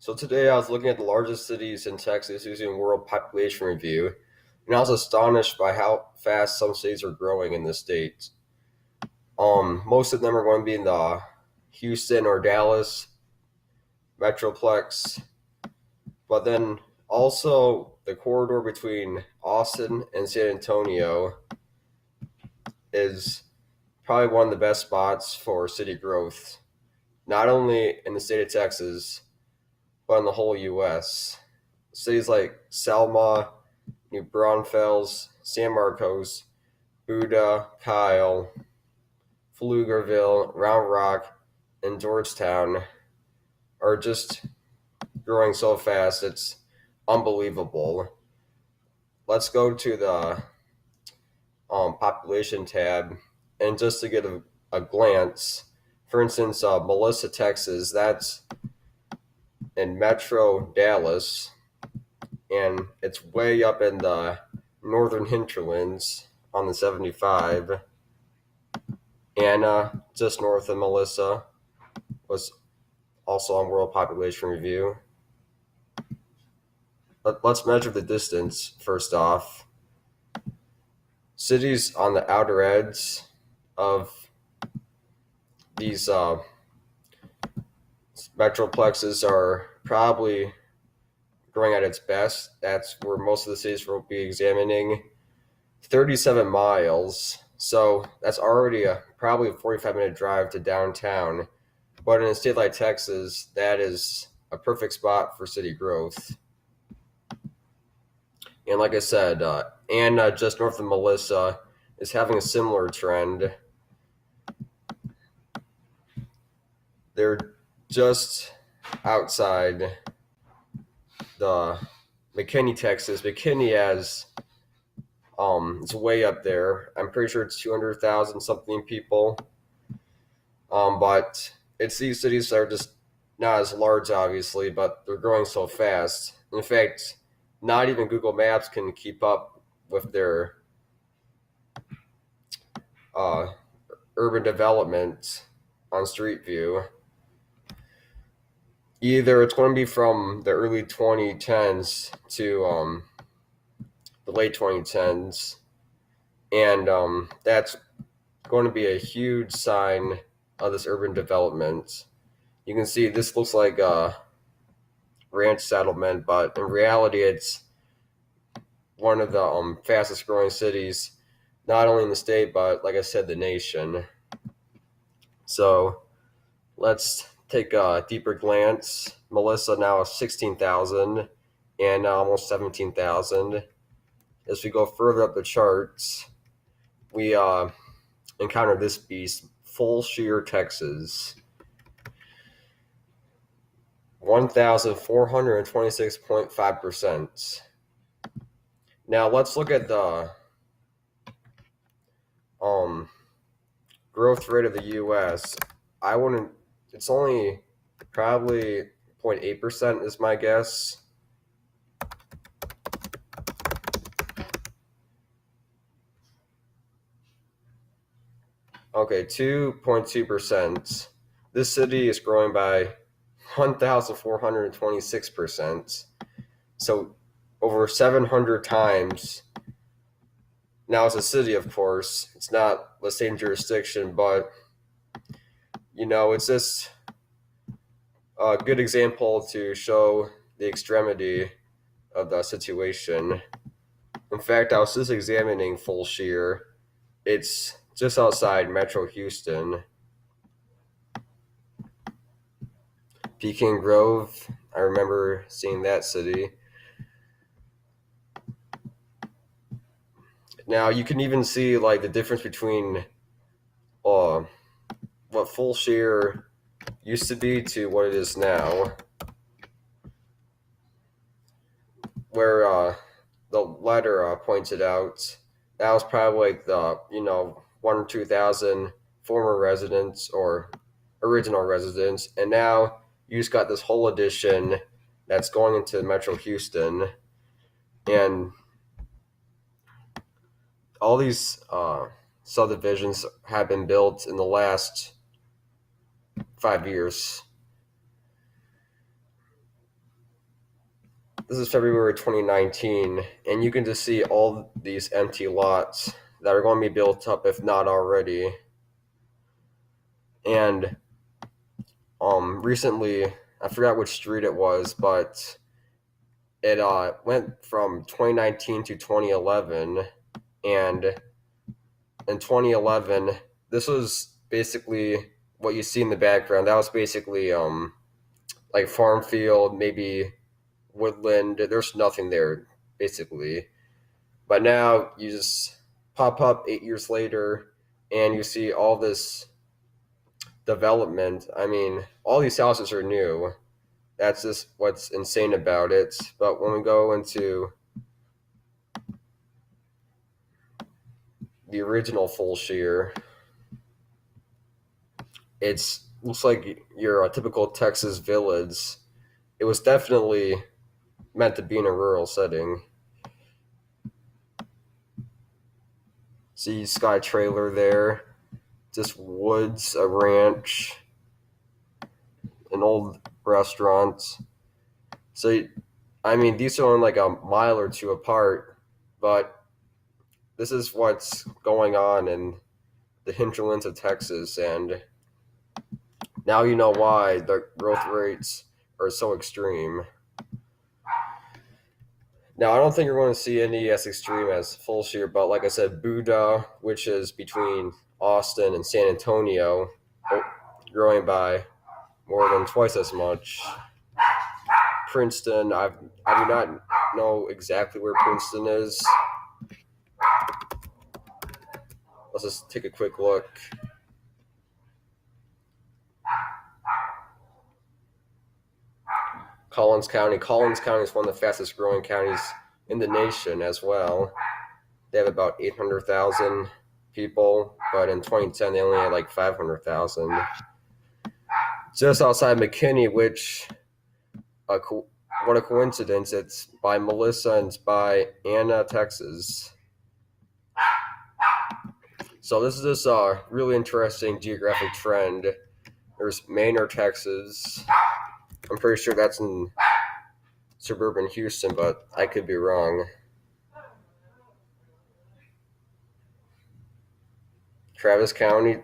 So today I was looking at the largest cities in Texas using World Population Review, and I was astonished by how fast some cities are growing in the state. Most of them are going to be in the Houston or Dallas metroplex, but then also the corridor between Austin and San Antonio is probably one of the best spots for city growth, not only in the state of Texas, but in the whole U.S. Cities like Selma, New Braunfels, San Marcos, Buda, Kyle, Pflugerville, Round Rock, and Georgetown are just growing so fast. It's unbelievable. Let's go to the population tab, and just to get a glance, for instance, Melissa, Texas, that's in Metro Dallas, and it's way up in the northern hinterlands on the 75. Anna, just north of Melissa, was also on World Population Review. Let's measure the distance first off. Cities on the outer edge of these metroplexes are probably growing at its best. That's where most of the cities will be examining. 37 miles. So that's already probably a 45-minute drive to downtown. But in a state like Texas, that is a perfect spot for city growth. And like I said, Anna, just north of Melissa, is having a similar trend. They're just outside the McKinney, Texas. McKinney has it's way up there. I'm pretty sure it's 200,000 something people. But it's these cities that are just not as large, obviously, but they're growing so fast. In fact, not even Google Maps can keep up with their urban development on Street View. Either it's going to be from the early 2010s to the late 2010s, and that's going to be a huge sign of this urban development. You can see this looks like a ranch settlement, but in reality, it's one of the fastest growing cities, not only in the state, but like I said, the nation. So let's take a deeper glance. Melissa now is 16,000 and now almost 17,000. As we go further up the charts, we encounter this beast, Fulshear, Texas. 1,426.5%. Now let's look at the growth rate of the U.S. It's only probably 0.8% is my guess. Okay, 2.2%. This city is growing by 1,426%. So over 700 times. Now it's a city, of course. It's not the same jurisdiction, but it's just a good example to show the extremity of the situation. In fact, I was just examining Fulshear. It's just outside Metro Houston. Pecan Grove, I remember seeing that city. Now you can even see like the difference between what Fulshear used to be to what it is now. Where the letter pointed out, that was probably like the 1 or 2,000 former residents or original residents, and now you just got this whole addition that's going into Metro Houston, and all these subdivisions have been built in the last 5 years. this is February 2019, and you can just see all these empty lots that are going to be built up, if not already. And recently, I forgot which street it was, but it went from 2019 to 2011, and in 2011, this was basically what you see in the background. That was basically like farm field, maybe woodland. There's nothing there basically. But now you just pop up 8 years later, and you see all this development. I mean, all these houses are new. That's just what's insane about it. But when we go into the original full shear, it's looks like your typical Texas village. It was definitely meant to be in a rural setting. See Sky Trailer there, just woods, a ranch, an old restaurant. So, I mean, these are only like a mile or two apart, but this is what's going on in the hinterlands of Texas, and now you know why the growth rates are so extreme. Now, I don't think you're going to see any as extreme as full shear, but like I said, Buda, which is between Austin and San Antonio, growing by more than twice as much. Princeton, I do not know exactly where Princeton is. Let's just take a quick look. Collins County. Collins County is one of the fastest growing counties in the nation as well. They have about 800,000 people, but in 2010 they only had like 500,000. Just outside McKinney, which, what a coincidence, it's by Melissa and it's by Anna, Texas. So this is this really interesting geographic trend. There's Manor, Texas. I'm pretty sure that's in suburban Houston, but I could be wrong. Travis County.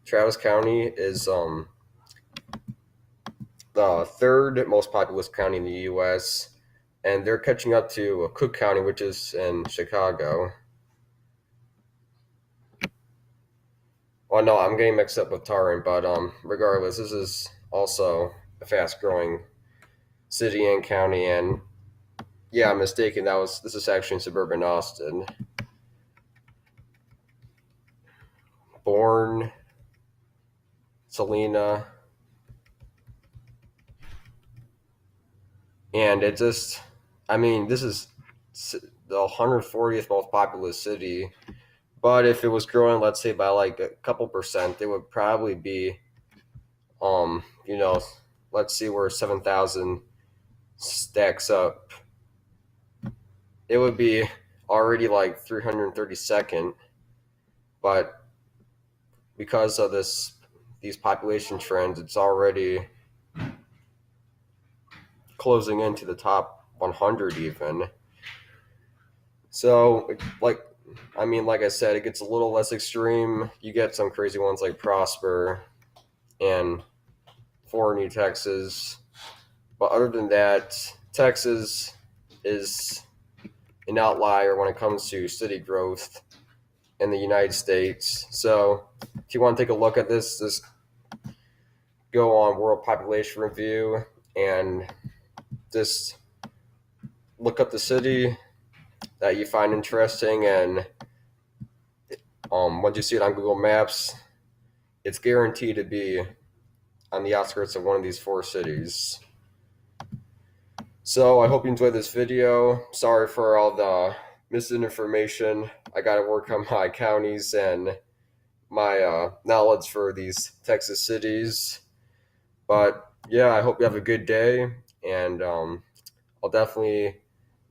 Travis County is the third most populous county in the U.S., and they're catching up to Cook County, which is in Chicago. Well, no, I'm getting mixed up with Tarrant, but regardless, this is also a fast-growing city and county, and yeah, I'm mistaken. This is actually in suburban Austin. Bourne, Salina, and it just, I mean, this is the 140th most populous city, but if it was growing, let's say by like a couple percent, it would probably be, you know, let's see where 7,000 stacks up. It would be already like 332nd, but because of these population trends, it's already closing into the top 100 even. So, like I said, it gets a little less extreme. You get some crazy ones like Prosper and Forney, Texas. But other than that, Texas is an outlier when it comes to city growth in the United States. So if you want to take a look at this, just go on World Population Review and just look up the city that you find interesting, and once you see it on Google Maps, it's guaranteed to be on the outskirts of one of these four cities. So I hope you enjoyed this video. Sorry for all the misinformation. I got to work on my counties and my knowledge for these Texas cities. But yeah, I hope you have a good day, and I'll definitely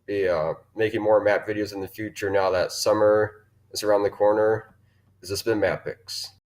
be making more map videos in the future now that summer is around the corner. This has been Map Picks.